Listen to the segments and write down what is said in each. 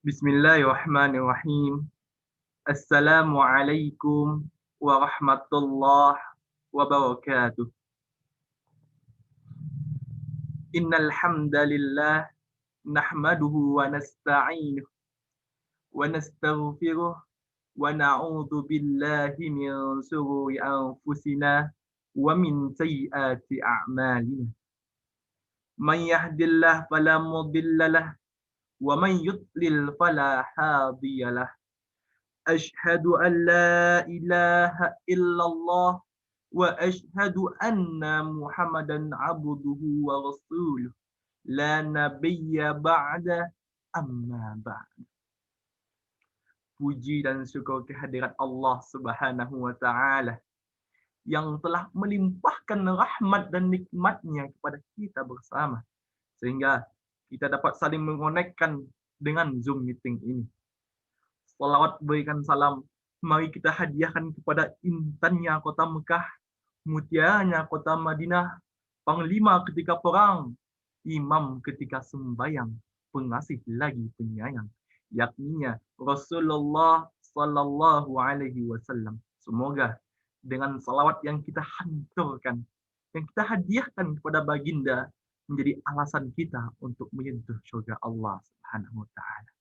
Bismillahirrahmanirrahim. Assalamualaikum warahmatullahi wabarakatuh. Innal hamdalillah nahmaduhu wa nasta'inuhu wa nastaghfiruh wa na'udzu billahi min shururi anfusina wa min sayyiati a'malina. Man yahdihillahu fala mudilla lahu wa man yudlil fala hadiya lahu. Asyhadu an la ilaha illallah wa asyhadu anna Muhammadan abduhu wa rasuluh. La nabiyya ba'da amma ba'd. Puji dan syukur kehadirat Allah Subhanahu wa taala yang telah melimpahkan rahmat dan nikmatnya kepada kita bersama sehingga kita dapat saling mengonekkan dengan Zoom meeting ini. Salawat berikan salam mari kita hadiahkan kepada intannya kota Mekah, mutiaranya kota Madinah, panglima ketika perang, imam ketika sembahyang, pengasih lagi penyayang, yakninya Rasulullah sallallahu alaihi wasallam. Semoga dengan salawat yang kita hanturkan, yang kita hadiahkan kepada baginda, menjadi alasan kita untuk menyentuh surga Allah Subhanahu wa taala.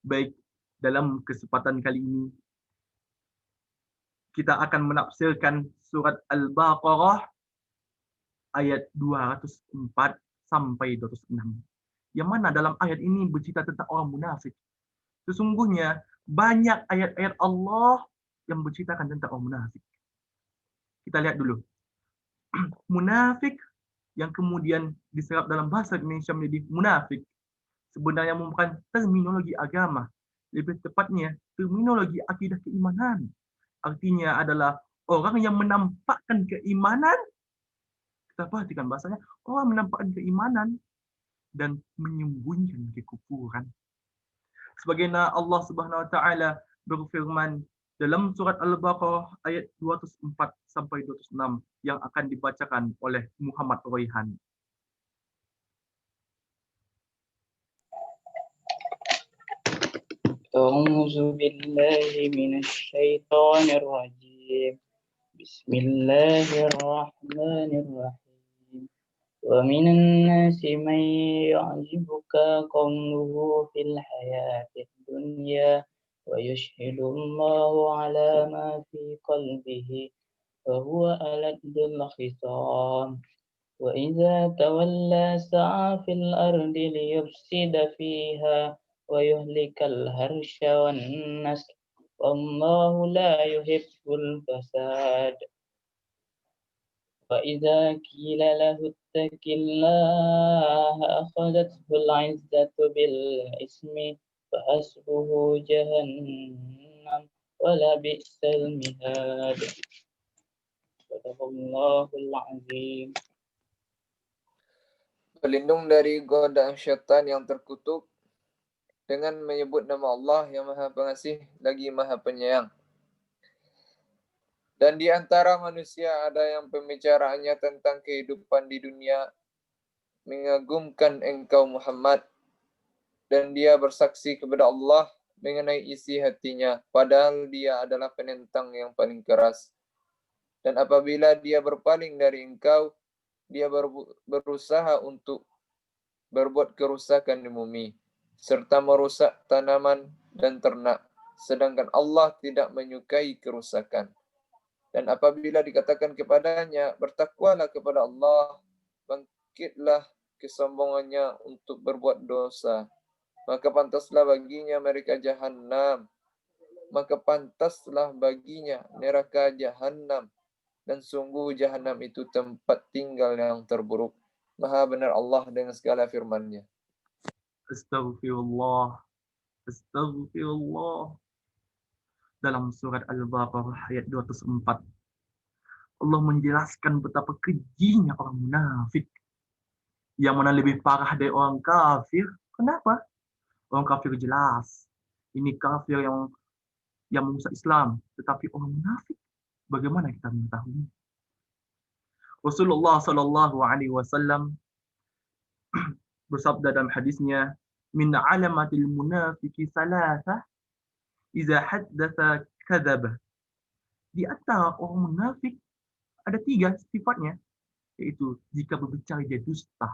Baik, dalam kesempatan kali ini kita akan menafsirkan surat Al-Baqarah ayat 204 sampai 206. Yang mana dalam ayat ini bercerita tentang orang munafik. Sesungguhnya banyak ayat-ayat Allah yang berceritakan tentang orang munafik. Kita lihat dulu. Munafik yang kemudian diserap dalam bahasa Indonesia menjadi munafik sebenarnya merupakan terminologi agama. Lebih tepatnya terminologi akidah keimanan. Artinya adalah orang yang menampakkan keimanan. Kita perhatikan bahasanya, orang menampakkan keimanan dan menyembunyikan kekufuran. Sebagaimana Allah Subhanahu wa taala berfirman dalam surat Al-Baqarah ayat 204 sampai 206 yang akan dibacakan oleh Muhammad Royhan. أعوذ بالله من الشيطان الرجيم بسم الله الرحمن الرحيم ومن الناس من يعجبك قوله في الحياة الدنيا ويشهد الله على ما في قلبه وهو ألد الخصام وإذا تولى سعى في الأرض ليفسد فيها ويهلك الحرث والنسل والله لا يحب الفساد وإذا قيل له اتق الله أخذته العزة بالإثم فحسبه جهنم ولبئس المهاد صدق الله العظيم. Berlindung dari godaan syaitan yang terkutuk dengan menyebut nama Allah yang Maha Pengasih lagi Maha Penyayang. Dan di antara manusia ada yang pembicaraannya tentang kehidupan di dunia mengagumkan engkau Muhammad, dan dia bersaksi kepada Allah mengenai isi hatinya, padahal dia adalah penentang yang paling keras. Dan apabila dia berpaling dari engkau, dia berusaha untuk berbuat kerusakan di bumi, serta merusak tanaman dan ternak, sedangkan Allah tidak menyukai kerusakan. Dan apabila dikatakan kepadanya, bertakwalah kepada Allah, bangkitlah kesombongannya untuk berbuat dosa, maka pantaslah baginya neraka Jahannam, dan sungguh Jahannam itu tempat tinggal yang terburuk. Maha benar Allah dengan segala firman-Nya. Astaghfirullah. Astaghfirullah. Dalam surat Al-Baqarah ayat 204. Allah menjelaskan betapa kejinya orang munafik. Yang mana lebih parah dari orang kafir. Kenapa? Orang kafir jelas. Ini kafir yang merusak Islam. Tetapi orang munafik, bagaimana kita mengetahui? Rasulullah sallallahu alaihi wasallam bersabda dalam hadisnya, min alamatil munafiqi salasah iza haddatsa kadzaba. Di antara orang munafik ada 3 sifatnya, yaitu jika berbicara dia dusta.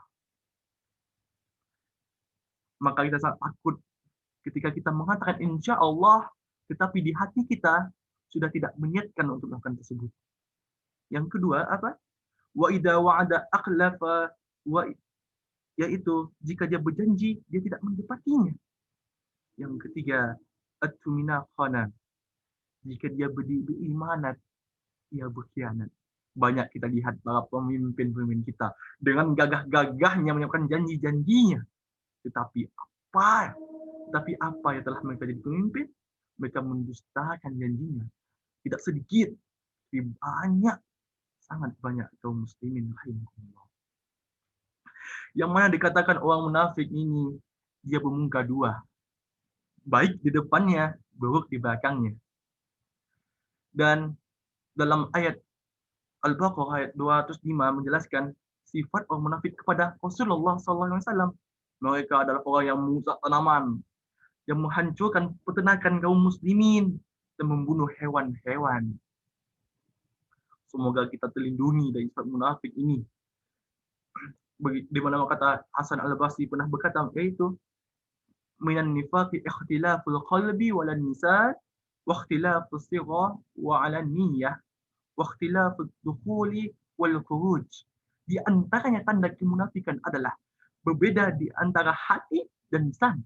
Maka kita sangat takut ketika kita mengatakan insya Allah, tetapi di hati kita sudah tidak meniatkan untuk melakukan tersebut. Yang kedua apa? Wa idza wa'ada akhlafa, yaitu jika dia berjanji dia tidak menepatinya. Yang ketiga, at-tumina khana, jika dia berimanat ia berkhianat. Banyak kita lihat para pemimpin-pemimpin kita dengan gagah-gagahnya menyampaikan janji-janjinya, tetapi apa yang telah mereka jadi pemimpin? Mereka mendustakan janjinya. Tidak sedikit, tapi banyak, sangat banyak kaum muslimin rahimahullah. Yang mana dikatakan orang munafik ini dia bermuka 2. Baik di depannya, buruk di belakangnya. Dan dalam ayat Al-Baqarah ayat 205 menjelaskan sifat orang munafik kepada Rasulullah SAW. Mereka adalah orang yang merusak tanaman, yang menghancurkan peternakan kaum muslimin, dan membunuh hewan-hewan. Semoga kita terlindungi dari sifat munafik ini. Di mana kata Hasan Al-Basri pernah berkata, yaitu minan nifaqi ikhtilaful qalbi wal lisan wa ikhtilafus sigha wa 'ala niyyah wa ikhtilafud dukhuli wal khuruj. Di antaranya tanda kemunafikan adalah berbeda di antara hati dan lisan.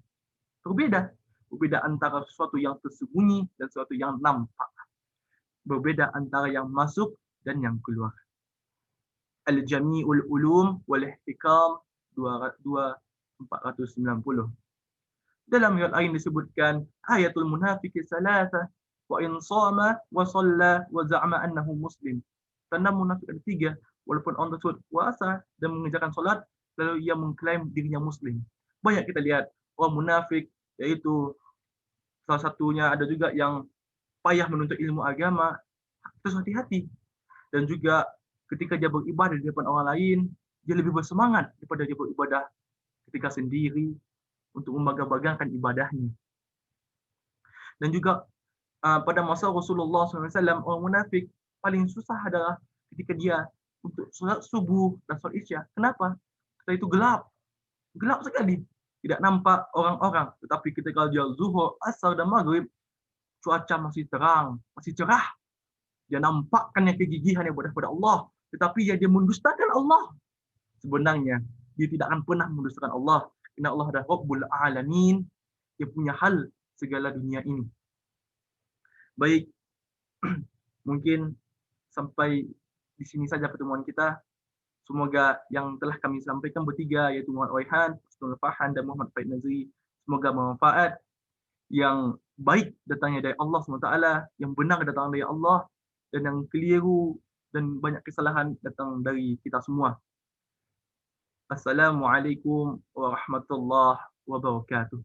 Berbeda antara sesuatu yang tersembunyi dan sesuatu yang nampak. Berbeda antara yang masuk dan yang keluar. Al-Jami'ul Ulum wal Ihtikam 490. Dalam ayat lain disebutkan ayatul munafiqi salasah wa in shama wa shalla wa za'ama annahu muslim. Tanda munafik ada 3, walaupun orang tersebut puasa dan mengerjakan salat lalu ia mengklaim dirinya muslim. Banyak kita lihat orang munafik, yaitu salah satunya ada juga yang payah menuntut ilmu agama, terus hati-hati. Dan juga ketika dia beribadah di depan orang lain, dia lebih bersemangat daripada dia beribadah ketika sendiri untuk membangga-banggakan ibadahnya. Dan juga pada masa Rasulullah SAW, orang munafik paling susah adalah ketika dia untuk salat subuh dan salat isya. Kenapa? Ketika itu gelap sekali, tidak nampak orang-orang. Tetapi ketika dia zuhur, asar dan maghrib, cuaca masih terang, masih cerah. Dia nampakkan yang kegigihan ibadah kepada Allah, tetapi dia mendustakan Allah. Sebenarnya dia tidak akan pernah mendustakan Allah. Inna Allah adalah Rabbul Alamin, dia punya hal segala dunia ini. Baik, mungkin sampai di sini saja pertemuan kita. Semoga yang telah kami sampaikan bertiga, yaitu Muhammad Waihan, Husnul Fahan, dan Muhammad Faid Nazri, semoga bermanfaat. Yang baik datangnya dari Allah SWT, yang benar datang dari Allah, dan yang keliru dan banyak kesalahan datang dari kita semua. Assalamualaikum warahmatullahi wabarakatuh.